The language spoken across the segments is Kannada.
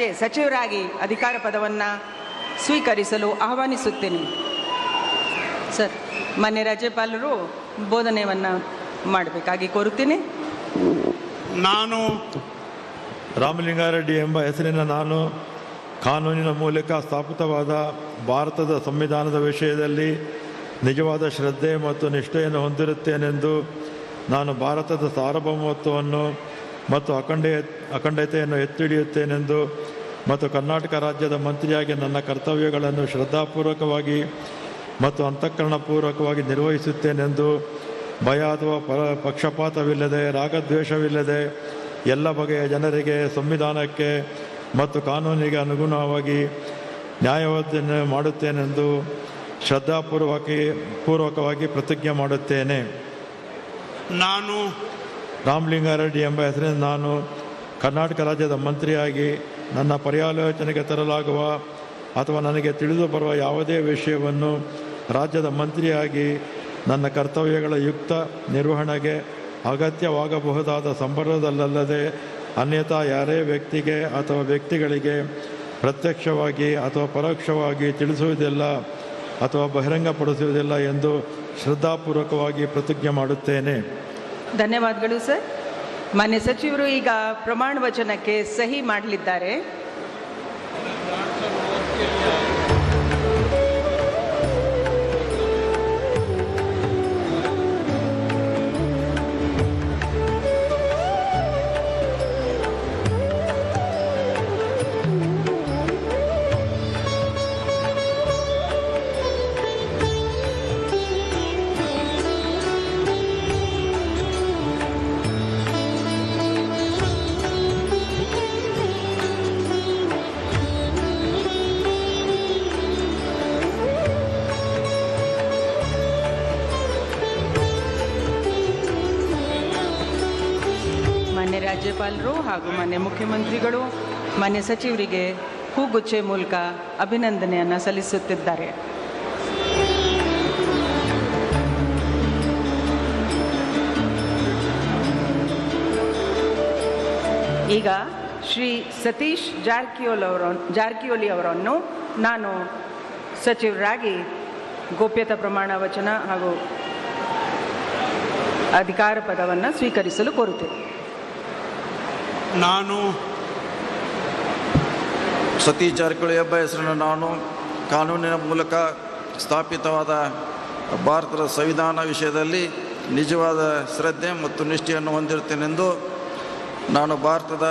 ರಾಜ್ಯ ಸಚಿವರಾಗಿ ಅಧಿಕಾರ ಪದವನ್ನು ಸ್ವೀಕರಿಸಲು ಆಹ್ವಾನಿಸುತ್ತೇನೆ. ಸರ್, ಮಾನ್ಯ ರಾಜ್ಯಪಾಲರು ಬೋಧನೆಯನ್ನು ಮಾಡಬೇಕಾಗಿ ಕೋರುತ್ತೇನೆ. ನಾನು ರಾಮಲಿಂಗಾರೆಡ್ಡಿ ಎಂಬ ಹೆಸರಿನ ನಾನು ಕಾನೂನಿನ ಮೂಲಕ ಸ್ಥಾಪಿತವಾದ ಭಾರತದ ಸಂವಿಧಾನದ ವಿಷಯದಲ್ಲಿ ನಿಜವಾದ ಶ್ರದ್ಧೆ ಮತ್ತು ನಿಷ್ಠೆಯನ್ನು ಹೊಂದಿರುತ್ತೇನೆಂದು ನಾನು ಭಾರತದ ಸಾರ್ವಭೌಮತ್ವವನ್ನು ಮತ್ತು ಅಖಂಡತೆಯನ್ನು ಎತ್ತಿ ಹಿಡಿಯುತ್ತೇನೆಂದು ಮತ್ತು ಕರ್ನಾಟಕ ರಾಜ್ಯದ ಮಂತ್ರಿಯಾಗಿ ನನ್ನ ಕರ್ತವ್ಯಗಳನ್ನು ಶ್ರದ್ಧಾಪೂರ್ವಕವಾಗಿ ಮತ್ತು ಅಂತಃಕರಣಪೂರ್ವಕವಾಗಿ ನಿರ್ವಹಿಸುತ್ತೇನೆಂದು ಭಯ ಅಥವಾ ಪಕ್ಷಪಾತವಿಲ್ಲದೆ ರಾಗದ್ವೇಷವಿಲ್ಲದೆ ಎಲ್ಲ ಬಗೆಯ ಜನರಿಗೆ ಸಂವಿಧಾನಕ್ಕೆ ಮತ್ತು ಕಾನೂನಿಗೆ ಅನುಗುಣವಾಗಿ ನ್ಯಾಯವನ್ನು ಮಾಡುತ್ತೇನೆಂದು ಶ್ರದ್ಧಾಪೂರ್ವಕವಾಗಿ ಪ್ರತಿಜ್ಞೆ ಮಾಡುತ್ತೇನೆ. ನಾನು ರಾಮಲಿಂಗಾರೆಡ್ಡಿ ಎಂಬ ಹೆಸರಿನ ನಾನು ಕರ್ನಾಟಕ ರಾಜ್ಯದ ಮಂತ್ರಿಯಾಗಿ ನನ್ನ ಪರ್ಯಾಲೋಚನೆಗೆ ತರಲಾಗುವ ಅಥವಾ ನನಗೆ ತಿಳಿದು ಬರುವ ಯಾವುದೇ ವಿಷಯವನ್ನು ರಾಜ್ಯದ ಮಂತ್ರಿಯಾಗಿ ನನ್ನ ಕರ್ತವ್ಯಗಳ ಯುಕ್ತ ನಿರ್ವಹಣೆಗೆ ಅಗತ್ಯವಾಗಬಹುದಾದ ಸಂದರ್ಭದಲ್ಲದೆ ಅನ್ಯಥಾ ಯಾರೇ ವ್ಯಕ್ತಿಗೆ ಅಥವಾ ವ್ಯಕ್ತಿಗಳಿಗೆ ಪ್ರತ್ಯಕ್ಷವಾಗಿ ಅಥವಾ ಪರೋಕ್ಷವಾಗಿ ತಿಳಿಸುವುದಿಲ್ಲ ಅಥವಾ ಬಹಿರಂಗಪಡಿಸುವುದಿಲ್ಲ ಎಂದು ಶ್ರದ್ಧಾಪೂರ್ವಕವಾಗಿ ಪ್ರತಿಜ್ಞೆ ಮಾಡುತ್ತೇನೆ. ಧನ್ಯವಾದಗಳು ಸರ್. ಮಾನ್ಯ ಸಚಿವರು ಈಗ ಪ್ರಮಾಣ ವಚನಕ್ಕೆ ಸಹಿ ಮಾಡಲಿದ್ದಾರೆ. ಮಾನ್ಯ ರಾಜ್ಯಪಾಲರು ಹಾಗೂ ಮಾನ್ಯ ಮುಖ್ಯಮಂತ್ರಿಗಳು ಮಾನ್ಯ ಸಚಿವರಿಗೆ ಹೂಗುಚ್ಚೆ ಮೂಲಕ ಅಭಿನಂದನೆಯನ್ನು ಸಲ್ಲಿಸುತ್ತಿದ್ದಾರೆ. ಈಗ ಶ್ರೀ ಸತೀಶ್ ಜಾರಕಿಹೊಳಿ ಅವರನ್ನು ನಾನು ಸಚಿವರಾಗಿ ಗೋಪ್ಯತಾ ಪ್ರಮಾಣ ವಚನ ಹಾಗೂ ಅಧಿಕಾರ ಪದವನ್ನು ಸ್ವೀಕರಿಸಲು ಕೋರುತ್ತೇನೆ. ನಾನು ಸತೀಶ್ ಜಾರಕಿಹೊಳಿ ಎಂಬ ಹೆಸರನ್ನು ನಾನು ಕಾನೂನಿನ ಮೂಲಕ ಸ್ಥಾಪಿತವಾದ ಭಾರತದ ಸಂವಿಧಾನ ವಿಷಯದಲ್ಲಿ ನಿಜವಾದ ಶ್ರದ್ಧೆ ಮತ್ತು ನಿಷ್ಠೆಯನ್ನು ಹೊಂದಿರುತ್ತೇನೆಂದು ನಾನು ಭಾರತದ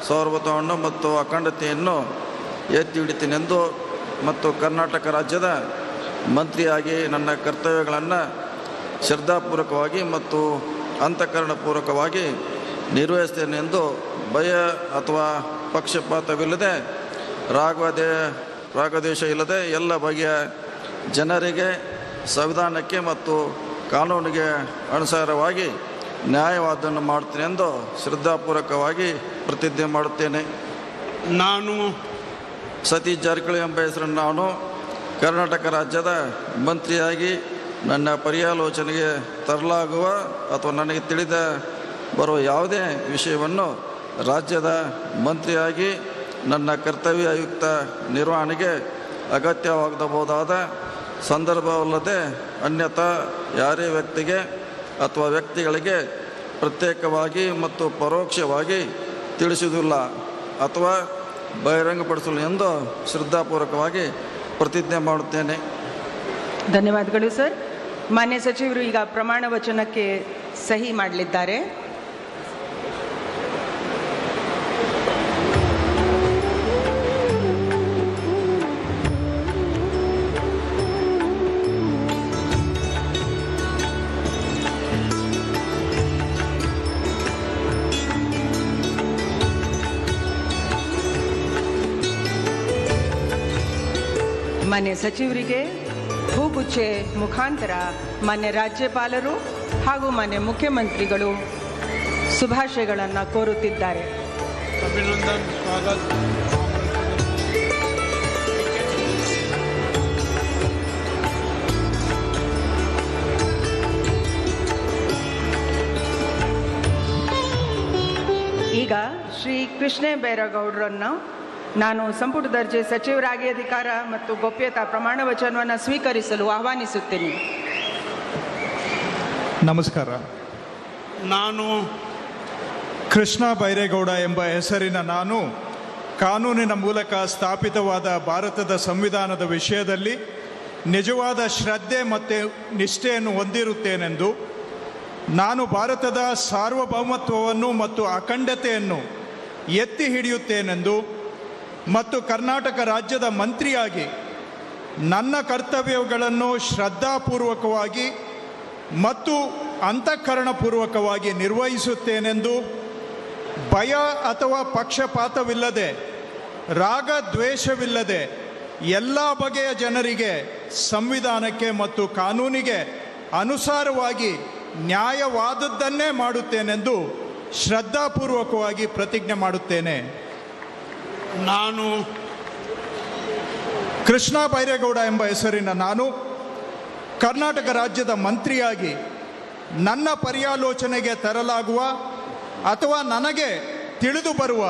ಸಾರ್ವಭೌಮತ್ವವನ್ನು ಮತ್ತು ಅಖಂಡತೆಯನ್ನು ಎತ್ತಿ ಹಿಡಿತೇನೆಂದು ಮತ್ತು ಕರ್ನಾಟಕ ರಾಜ್ಯದ ಮಂತ್ರಿಯಾಗಿ ನನ್ನ ಕರ್ತವ್ಯಗಳನ್ನು ಶ್ರದ್ಧಾಪೂರ್ವಕವಾಗಿ ಮತ್ತು ಅಂತಃಕರಣಪೂರ್ವಕವಾಗಿ ನಿರ್ವಹಿಸ್ತೇನೆಂದು ಭಯ ಅಥವಾ ಪಕ್ಷಪಾತವಿಲ್ಲದೆ ರಾಗದ್ವೇಷ ಇಲ್ಲದೆ ಎಲ್ಲ ಬಗೆಯ ಜನರಿಗೆ ಸಂವಿಧಾನಕ್ಕೆ ಮತ್ತು ಕಾನೂನಿಗೆ ಅನುಸಾರವಾಗಿ ನ್ಯಾಯವಾದವನ್ನು ಮಾಡುತ್ತೇನೆ ಎಂದು ಶ್ರದ್ಧಾಪೂರ್ವಕವಾಗಿ ಪ್ರತಿಜ್ಞೆ ಮಾಡುತ್ತೇನೆ. ನಾನು ಸತೀಶ್ ಜಾರಕಿಹೊಳಿ ಎಂಬ ಹೆಸರನ್ನು ನಾನು ಕರ್ನಾಟಕ ರಾಜ್ಯದ ಮಂತ್ರಿಯಾಗಿ ನನ್ನ ಪರ್ಯಾಲೋಚನೆಗೆ ತರಲಾಗುವ ಅಥವಾ ನನಗೆ ತಿಳಿದ ಬರುವ ಯಾವುದೇ ವಿಷಯವನ್ನು ರಾಜ್ಯದ ಮಂತ್ರಿಯಾಗಿ ನನ್ನ ಕರ್ತವ್ಯಯುಕ್ತ ನಿರ್ವಹಣೆಗೆ ಅಗತ್ಯವಾಗಬಹುದಾದ ಸಂದರ್ಭವಲ್ಲದೆ ಅನ್ಯಥಾ ಯಾರೇ ವ್ಯಕ್ತಿಗೆ ಅಥವಾ ವ್ಯಕ್ತಿಗಳಿಗೆ ಪ್ರತ್ಯೇಕವಾಗಿ ಮತ್ತು ಪರೋಕ್ಷವಾಗಿ ತಿಳಿಸುವುದಿಲ್ಲ ಅಥವಾ ಬಹಿರಂಗಪಡಿಸಲು ಎಂದು ಶ್ರದ್ಧಾಪೂರ್ವಕವಾಗಿ ಪ್ರತಿಜ್ಞೆ ಮಾಡುತ್ತೇನೆ. ಧನ್ಯವಾದಗಳು ಸರ್. ಮಾನ್ಯ ಸಚಿವರು ಈಗ ಪ್ರಮಾಣ ವಚನಕ್ಕೆ ಸಹಿ ಮಾಡಲಿದ್ದಾರೆ. ಮಾನ್ಯ ಸಚಿವರಿಗೆ ಹೂಗುಚ್ಚೆ ಮುಖಾಂತರ ಮಾನ್ಯ ರಾಜ್ಯಪಾಲರು ಹಾಗೂ ಮಾನ್ಯ ಮುಖ್ಯಮಂತ್ರಿಗಳು ಶುಭಾಶಯಗಳನ್ನು ಕೋರುತ್ತಿದ್ದಾರೆ. ಅಭಿನಂದನ್, ಸ್ವಾಗತ. ಈಗ ಶ್ರೀ ಕೃಷ್ಣ ಬೈರೇಗೌಡರನ್ನು ನಾನು ಸಂಪುಟ ದರ್ಜೆ ಸಚಿವರಾಗಿ ಅಧಿಕಾರ ಮತ್ತು ಗೋಪ್ಯತಾ ಪ್ರಮಾಣ ವಚನವನ್ನು ಸ್ವೀಕರಿಸಲು ಆಹ್ವಾನಿಸುತ್ತೇನೆ. ನಮಸ್ಕಾರ. ನಾನು ಕೃಷ್ಣ ಬೈರೇಗೌಡ ಎಂಬ ಹೆಸರಿನ ನಾನು ಕಾನೂನಿನ ಮೂಲಕ ಸ್ಥಾಪಿತವಾದ ಭಾರತದ ಸಂವಿಧಾನದ ವಿಷಯದಲ್ಲಿ ನಿಜವಾದ ಶ್ರದ್ಧೆ ಮತ್ತು ನಿಷ್ಠೆಯನ್ನು ಹೊಂದಿರುತ್ತೇನೆಂದು, ನಾನು ಭಾರತದ ಸಾರ್ವಭೌಮತ್ವವನ್ನು ಮತ್ತು ಅಖಂಡತೆಯನ್ನು ಎತ್ತಿ ಹಿಡಿಯುತ್ತೇನೆಂದು ಮತ್ತು ಕರ್ನಾಟಕ ರಾಜ್ಯದ ಮಂತ್ರಿಯಾಗಿ ನನ್ನ ಕರ್ತವ್ಯಗಳನ್ನು ಶ್ರದ್ಧಾಪೂರ್ವಕವಾಗಿ ಮತ್ತು ಅಂತಃಕರಣಪೂರ್ವಕವಾಗಿ ನಿರ್ವಹಿಸುತ್ತೇನೆಂದು, ಭಯ ಅಥವಾ ಪಕ್ಷಪಾತವಿಲ್ಲದೆ, ರಾಗ ದ್ವೇಷವಿಲ್ಲದೆ ಎಲ್ಲ ಬಗೆಯ ಜನರಿಗೆ ಸಂವಿಧಾನಕ್ಕೆ ಮತ್ತು ಕಾನೂನಿಗೆ ಅನುಸಾರವಾಗಿ ನ್ಯಾಯವಾದದ್ದನ್ನೇ ಮಾಡುತ್ತೇನೆಂದು ಶ್ರದ್ಧಾಪೂರ್ವಕವಾಗಿ ಪ್ರತಿಜ್ಞೆ ಮಾಡುತ್ತೇನೆ. ನಾನು ಕೃಷ್ಣ ಬೈರೇಗೌಡ ಎಂಬ ಹೆಸರಿನ ನಾನು ಕರ್ನಾಟಕ ರಾಜ್ಯದ ಮಂತ್ರಿಯಾಗಿ ನನ್ನ ಪರ್ಯಾಲೋಚನೆಗೆ ತರಲಾಗುವ ಅಥವಾ ನನಗೆ ತಿಳಿದು ಬರುವ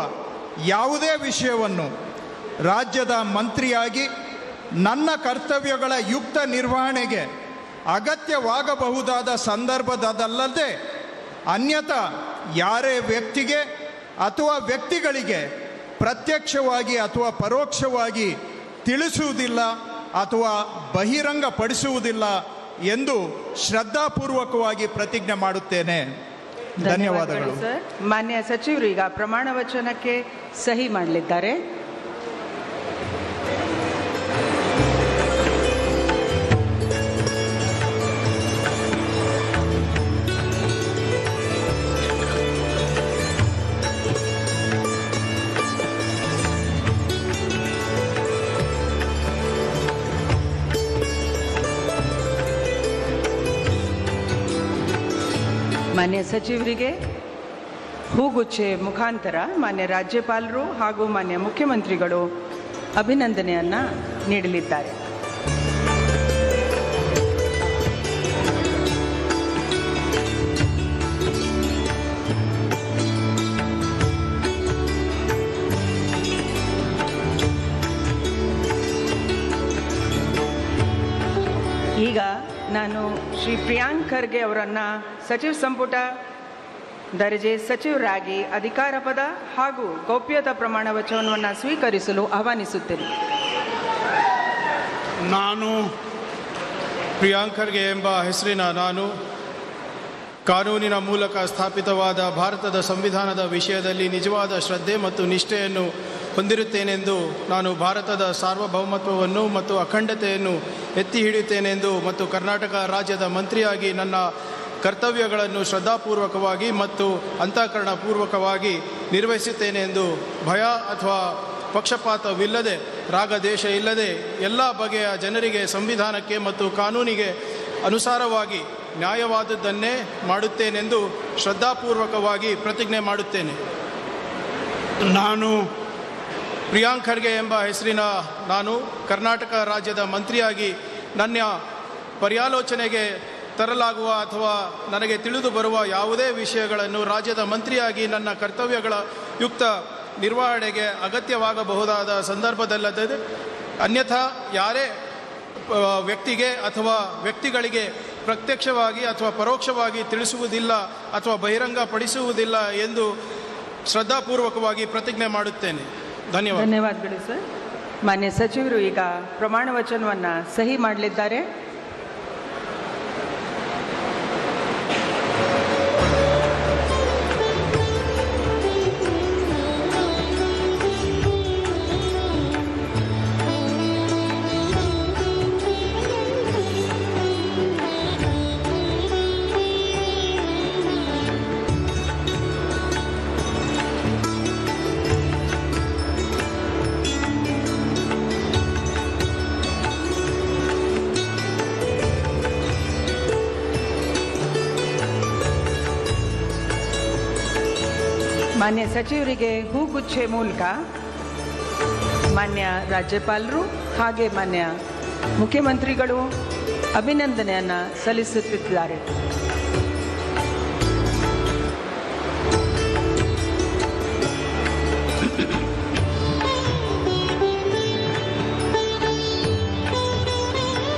ಯಾವುದೇ ವಿಷಯವನ್ನು ರಾಜ್ಯದ ಮಂತ್ರಿಯಾಗಿ ನನ್ನ ಕರ್ತವ್ಯಗಳ ಯುಕ್ತ ನಿರ್ವಹಣೆಗೆ ಅಗತ್ಯವಾಗಬಹುದಾದ ಸಂದರ್ಭದಲ್ಲದೆ ಅನ್ಯಥಾ ಯಾರೇ ವ್ಯಕ್ತಿಗೆ ಅಥವಾ ವ್ಯಕ್ತಿಗಳಿಗೆ ಪ್ರತ್ಯಕ್ಷವಾಗಿ ಅಥವಾ ಪರೋಕ್ಷವಾಗಿ ತಿಳಿಸುವುದಿಲ್ಲ ಅಥವಾ ಬಹಿರಂಗಪಡಿಸುವುದಿಲ್ಲ ಎಂದು ಶ್ರದ್ಧಾಪೂರ್ವಕವಾಗಿ ಪ್ರತಿಜ್ಞೆ ಮಾಡುತ್ತೇನೆ. ಧನ್ಯವಾದಗಳು ಸರ್. ಮಾನ್ಯ ಸಚಿವರು ಈಗ ಪ್ರಮಾಣ ವಚನಕ್ಕೆ ಸಹಿ ಮಾಡಲಿದ್ದಾರೆ. ಮಾನ್ಯ ಸಚಿವರಿಗೆ ಹೂಗುಚ್ಚೆ ಮುಖಾಂತರ ಮಾನ್ಯ ರಾಜ್ಯಪಾಲರು ಹಾಗೂ ಮಾನ್ಯ ಮುಖ್ಯಮಂತ್ರಿಗಳು ಅಭಿನಂದನೆಯನ್ನು ನೀಡಲಿದ್ದಾರೆ. ಈಗ ನಾನು ಶ್ರೀ ಪ್ರಿಯಾಂಕ್ ಖರ್ಗೆ ಅವರನ್ನು ಸಚಿವ ಸಂಪುಟ ದರ್ಜೆ ಸಚಿವರಾಗಿ ಅಧಿಕಾರ ಪದ ಹಾಗೂ ಗೌಪ್ಯತಾ ಪ್ರಮಾಣ ವಚನವನ್ನು ಸ್ವೀಕರಿಸಲು ಆಹ್ವಾನಿಸುತ್ತೇನೆ. ನಾನು ಪ್ರಿಯಾಂಕ್ ಖರ್ಗೆ ಎಂಬ ಹೆಸರಿನ ನಾನು ಕಾನೂನಿನ ಮೂಲಕ ಸ್ಥಾಪಿತವಾದ ಭಾರತದ ಸಂವಿಧಾನದ ವಿಷಯದಲ್ಲಿ ನಿಜವಾದ ಶ್ರದ್ಧೆ ಮತ್ತು ನಿಷ್ಠೆಯನ್ನು ಹೊಂದಿರುತ್ತೇನೆಂದು, ನಾನು ಭಾರತದ ಸಾರ್ವಭೌಮತ್ವವನ್ನು ಮತ್ತು ಅಖಂಡತೆಯನ್ನು ಎತ್ತಿ ಹಿಡಿಯುತ್ತೇನೆಂದು ಮತ್ತು ಕರ್ನಾಟಕ ರಾಜ್ಯದ ಮಂತ್ರಿಯಾಗಿ ನನ್ನ ಕರ್ತವ್ಯಗಳನ್ನು ಶ್ರದ್ಧಾಪೂರ್ವಕವಾಗಿ ಮತ್ತು ಅಂತಃಕರಣಪೂರ್ವಕವಾಗಿ ನಿರ್ವಹಿಸುತ್ತೇನೆ ಎಂದು, ಭಯ ಅಥವಾ ಪಕ್ಷಪಾತವಿಲ್ಲದೆ, ರಾಗದ್ವೇಷ ಇಲ್ಲದೆ ಎಲ್ಲ ಬಗೆಯ ಜನರಿಗೆ ಸಂವಿಧಾನಕ್ಕೆ ಮತ್ತು ಕಾನೂನಿಗೆ ಅನುಸಾರವಾಗಿ ನ್ಯಾಯವಾದದ್ದನ್ನೇ ಮಾಡುತ್ತೇನೆಂದು ಶ್ರದ್ಧಾಪೂರ್ವಕವಾಗಿ ಪ್ರತಿಜ್ಞೆ ಮಾಡುತ್ತೇನೆ. ನಾನು ಪ್ರಿಯಾಂಕ್ ಖರ್ಗೆ ಎಂಬ ಹೆಸರಿನ ನಾನು ಕರ್ನಾಟಕ ರಾಜ್ಯದ ಮಂತ್ರಿಯಾಗಿ ನನ್ನ ಪರ್ಯಾಲೋಚನೆಗೆ ತರಲಾಗುವ ಅಥವಾ ನನಗೆ ತಿಳಿದು ಬರುವ ಯಾವುದೇ ವಿಷಯಗಳನ್ನು ರಾಜ್ಯದ ಮಂತ್ರಿಯಾಗಿ ನನ್ನ ಕರ್ತವ್ಯಗಳ ಯುಕ್ತ ನಿರ್ವಹಣೆಗೆ ಅಗತ್ಯವಾಗಬಹುದಾದ ಸಂದರ್ಭದಲ್ಲದೆ ಅನ್ಯಥಾ ಯಾರೇ ವ್ಯಕ್ತಿಗೆ ಅಥವಾ ವ್ಯಕ್ತಿಗಳಿಗೆ ಪ್ರತ್ಯಕ್ಷವಾಗಿ ಅಥವಾ ಪರೋಕ್ಷವಾಗಿ ತಿಳಿಸುವುದಿಲ್ಲ ಅಥವಾ ಬಹಿರಂಗಪಡಿಸುವುದಿಲ್ಲ ಎಂದು ಶ್ರದ್ಧಾಪೂರ್ವಕವಾಗಿ ಪ್ರತಿಜ್ಞೆ ಮಾಡುತ್ತೇನೆ. ಧನ್ಯವಾದಗಳು ಸರ್. ಮಾನ್ಯ ಸಚಿವರು ಈಗ ಪ್ರಮಾಣ ವಚನವನ್ನು ಸಹಿ ಮಾಡಲಿದ್ದಾರೆ. ಮಾನ್ಯ ಸಚಿವರಿಗೆ ಹೂಗುಚ್ಚೆ ಮೂಲಕ ಮಾನ್ಯ ರಾಜ್ಯಪಾಲರು ಹಾಗೆ ಮಾನ್ಯ ಮುಖ್ಯಮಂತ್ರಿಗಳು ಅಭಿನಂದನೆಯನ್ನು ಸಲ್ಲಿಸುತ್ತಿದ್ದಾರೆ.